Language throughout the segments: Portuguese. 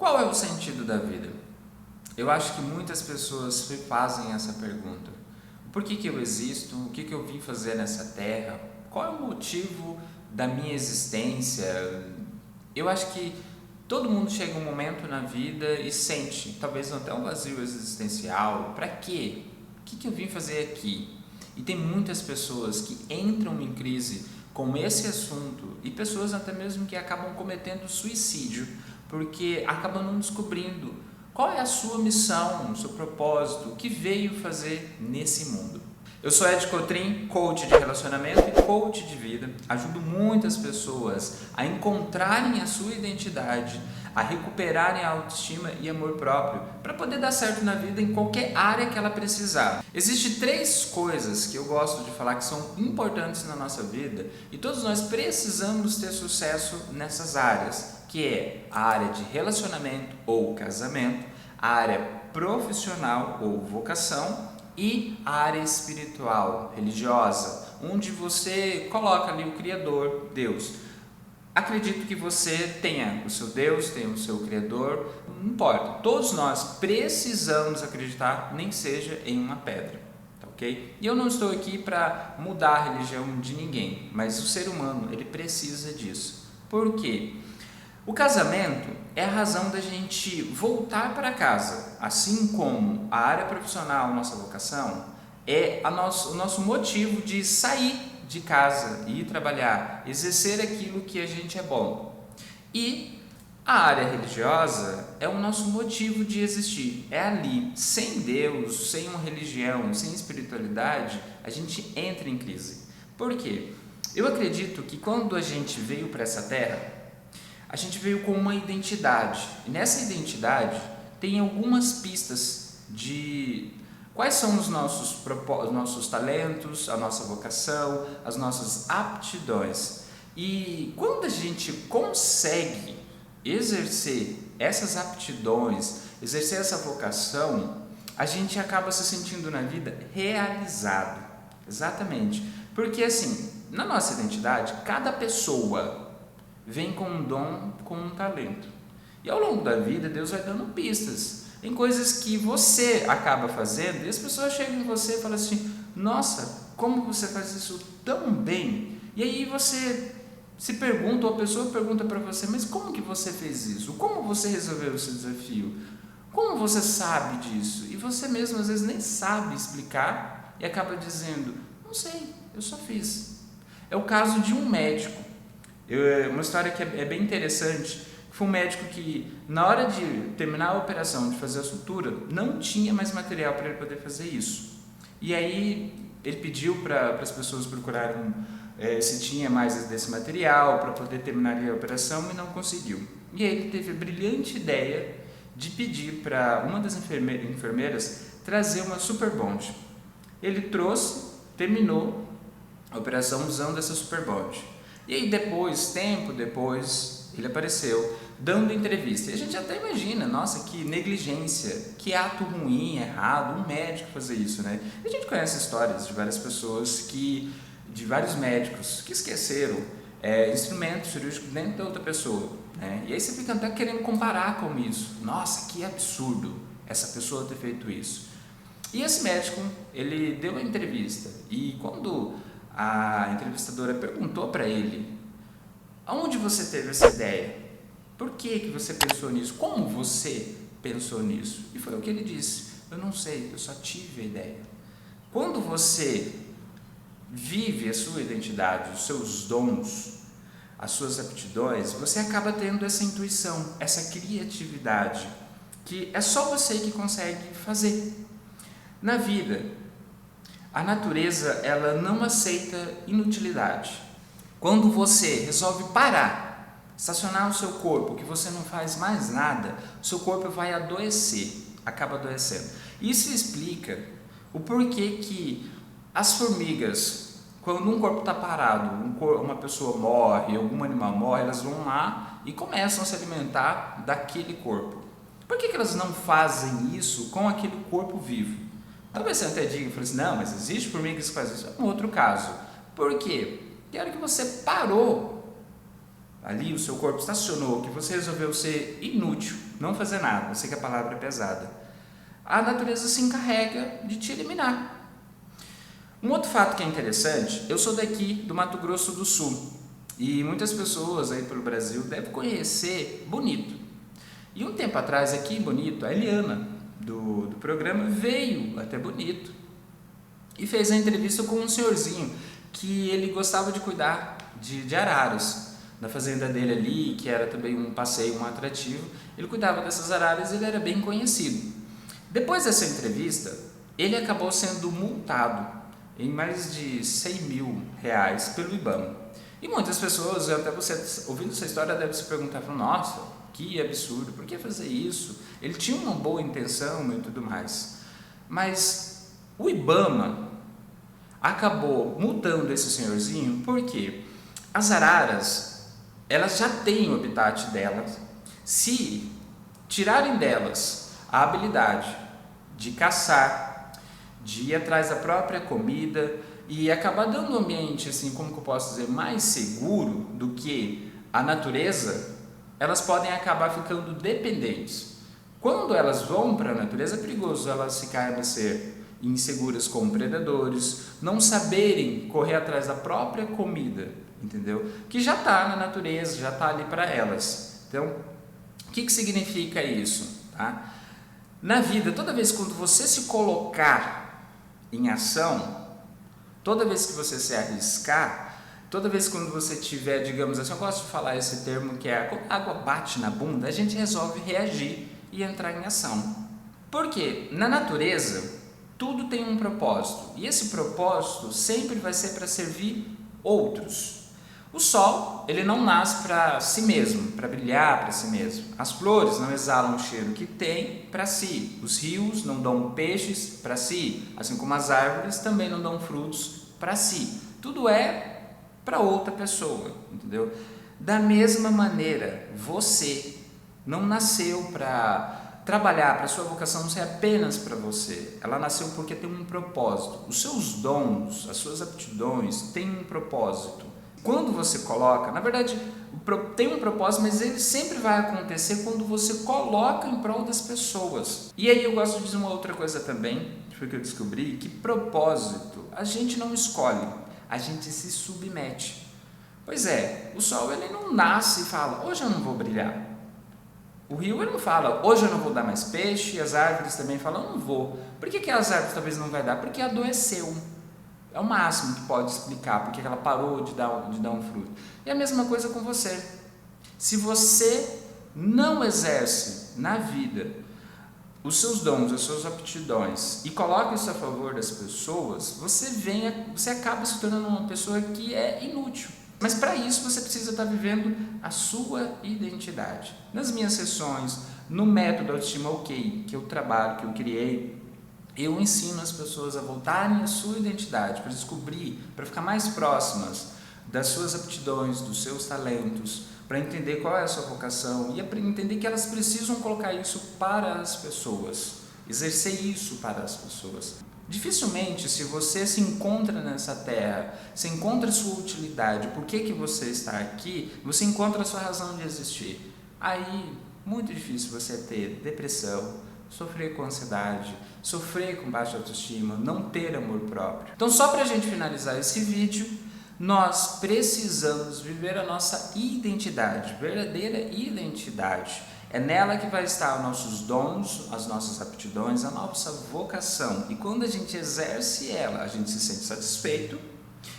Qual é o sentido da vida? Eu acho que muitas pessoas fazem essa pergunta. Por que eu existo? O que eu vim fazer nessa terra? Qual é o motivo da minha existência? Eu acho que todo mundo chega um momento na vida e sente, talvez até um vazio existencial. Para quê? O que eu vim fazer aqui? E tem muitas pessoas que entram em crise com esse assunto e pessoas até mesmo que acabam cometendo suicídio porque acabam não descobrindo qual é a sua missão, o seu propósito, o que veio fazer nesse mundo. Eu sou Ed Cotrim, coach de relacionamento e coach de vida. Ajudo muitas pessoas a encontrarem a sua identidade, a recuperarem a autoestima e amor próprio, para poder dar certo na vida em qualquer área que ela precisar. Existem 3 coisas que eu gosto de falar que são importantes na nossa vida e todos nós precisamos ter sucesso nessas áreas, que é a área de relacionamento ou casamento, a área profissional ou vocação e a área espiritual, religiosa, onde você coloca ali o Criador, Deus. Acredito que você tenha o seu Deus, tenha o seu Criador, não importa. Todos nós precisamos acreditar, nem que seja em uma pedra, tá ok? E eu não estou aqui para mudar a religião de ninguém, mas o ser humano, ele precisa disso. Por quê? O casamento é a razão da gente voltar para casa, assim como a área profissional, a nossa vocação, é o nosso motivo de sair de casa e ir trabalhar, exercer aquilo que a gente é bom. E a área religiosa é o nosso motivo de existir. É ali, sem Deus, sem uma religião, sem espiritualidade, a gente entra em crise. Por quê? Eu acredito que quando a gente veio para essa terra, a gente veio com uma identidade. E nessa identidade tem algumas pistas de quais são os nossos talentos, a nossa vocação, as nossas aptidões. E quando a gente consegue exercer essas aptidões, exercer essa vocação, a gente acaba se sentindo na vida realizado. Exatamente. Porque assim, na nossa identidade, cada pessoa vem com um dom, com um talento. E ao longo da vida, Deus vai dando pistas em coisas que você acaba fazendo, e as pessoas chegam em você e falam assim: nossa, como você faz isso tão bem? E aí você se pergunta, ou a pessoa pergunta para você: mas como que você fez isso? Como você resolveu esse desafio? Como você sabe disso? E você mesmo às vezes nem sabe explicar e acaba dizendo: não sei, eu só fiz. É o caso de um médico. Uma história que é bem interessante. Foi um médico que, na hora de terminar a operação, de fazer a sutura, não tinha mais material para ele poder fazer isso. E aí ele pediu para as pessoas procurarem se tinha mais desse material para poder terminar a operação e não conseguiu. E aí ele teve a brilhante ideia de pedir para uma das enfermeiras trazer uma super bond. Ele trouxe, terminou a operação usando essa super bond. E aí tempo depois, ele apareceu dando entrevista. E a gente até imagina, nossa, que negligência, que ato ruim, errado, um médico fazer isso, né? E a gente conhece histórias de várias pessoas de vários médicos que esqueceram instrumentos cirúrgicos dentro da outra pessoa, né? E aí você fica até querendo comparar com isso. Nossa, que absurdo essa pessoa ter feito isso. E esse médico, ele deu uma entrevista e quando a entrevistadora perguntou para ele: aonde você teve essa ideia? Por que você pensou nisso? Como você pensou nisso? E foi o que ele disse: eu não sei, eu só tive a ideia. Quando você vive a sua identidade, os seus dons, as suas aptidões, você acaba tendo essa intuição, essa criatividade, que é só você que consegue fazer. Na vida, a natureza, ela não aceita inutilidade. Quando você resolve parar, estacionar o seu corpo, que você não faz mais nada, o seu corpo vai adoecer, acaba adoecendo. Isso explica o porquê que as formigas, quando um corpo está parado, uma pessoa morre, algum animal morre, elas vão lá e começam a se alimentar daquele corpo. Por que elas não fazem isso com aquele corpo vivo? Talvez você até diga, assim, não, mas existe formigas que fazem isso. É um outro caso. Por quê? Porque a hora que você parou, ali o seu corpo estacionou, que você resolveu ser inútil, não fazer nada. Eu sei que a palavra é pesada. A natureza se encarrega de te eliminar. Um outro fato que é interessante, eu sou daqui do Mato Grosso do Sul e muitas pessoas aí pelo Brasil devem conhecer Bonito. E um tempo atrás aqui em Bonito, a Eliana do programa veio até Bonito e fez a entrevista com um senhorzinho que ele gostava de cuidar de araras. Na fazenda dele ali, que era também um passeio, um atrativo, ele cuidava dessas araras e ele era bem conhecido. Depois dessa entrevista, ele acabou sendo multado em mais de 100 mil reais pelo IBAMA. E muitas pessoas, até você ouvindo essa história, deve se perguntar, nossa, que absurdo, por que fazer isso? Ele tinha uma boa intenção e tudo mais. Mas o IBAMA acabou multando esse senhorzinho porque as araras, elas já têm o habitat delas. Se tirarem delas a habilidade de caçar, de ir atrás da própria comida e acabar dando um ambiente, assim, como que eu posso dizer, mais seguro do que a natureza, elas podem acabar ficando dependentes. Quando elas vão para a natureza, é perigoso elas ficarem ser inseguras com predadores, não saberem correr atrás da própria comida, entendeu? Que já está na natureza, já está ali para elas. Então, o que significa isso? Tá? Na vida, toda vez quando você se colocar em ação, toda vez que você se arriscar, toda vez quando você tiver, digamos assim, eu gosto de falar esse termo que é quando a água bate na bunda, a gente resolve reagir e entrar em ação. Porque na natureza, tudo tem um propósito e esse propósito sempre vai ser para servir outros. O sol, ele não nasce para si mesmo, para brilhar para si mesmo. As flores não exalam o cheiro que tem para si. Os rios não dão peixes para si, assim como as árvores também não dão frutos para si. Tudo é para outra pessoa, entendeu? Da mesma maneira, você não nasceu para trabalhar, para sua vocação não ser apenas para você. Ela nasceu porque tem um propósito. Os seus dons, as suas aptidões têm um propósito. Quando você coloca, na verdade, tem um propósito, mas ele sempre vai acontecer quando você coloca em prol das pessoas. E aí eu gosto de dizer uma outra coisa também, porque eu descobri que propósito a gente não escolhe, a gente se submete. Pois é, o sol ele não nasce e fala, hoje eu não vou brilhar. O rio ele não fala, hoje eu não vou dar mais peixe, e as árvores também falam, eu não vou. Por que as árvores talvez não vai dar? Porque adoeceu. É o máximo que pode explicar porque ela parou de dar um fruto. E a mesma coisa com você. Se você não exerce na vida os seus dons, as suas aptidões e coloca isso a favor das pessoas, você acaba se tornando uma pessoa que é inútil. Mas para isso você precisa estar vivendo a sua identidade. Nas minhas sessões, no método Autoestima OK, que eu trabalho, que eu criei, eu ensino as pessoas a voltarem à sua identidade, para descobrir, para ficar mais próximas das suas aptidões, dos seus talentos, para entender qual é a sua vocação e para entender que elas precisam colocar isso para as pessoas, exercer isso para as pessoas. Dificilmente, se você se encontra nessa terra, se encontra a sua utilidade, por que você está aqui, você encontra a sua razão de existir. Aí, muito difícil você ter depressão, sofrer com ansiedade, sofrer com baixa autoestima, não ter amor próprio. Então, só para a gente finalizar esse vídeo, nós precisamos viver a nossa identidade, verdadeira identidade. É nela que vai estar os nossos dons, as nossas aptidões, a nossa vocação. E quando a gente exerce ela, a gente se sente satisfeito.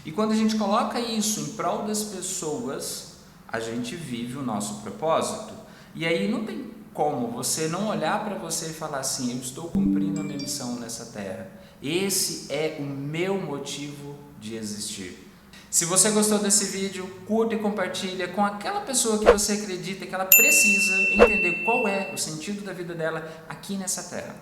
E quando a gente coloca isso em prol das pessoas, a gente vive o nosso propósito. E aí não tem como você não olhar para você e falar assim, eu estou cumprindo a minha missão nessa terra. Esse é o meu motivo de existir. Se você gostou desse vídeo, curta e compartilha com aquela pessoa que você acredita que ela precisa entender qual é o sentido da vida dela aqui nessa terra.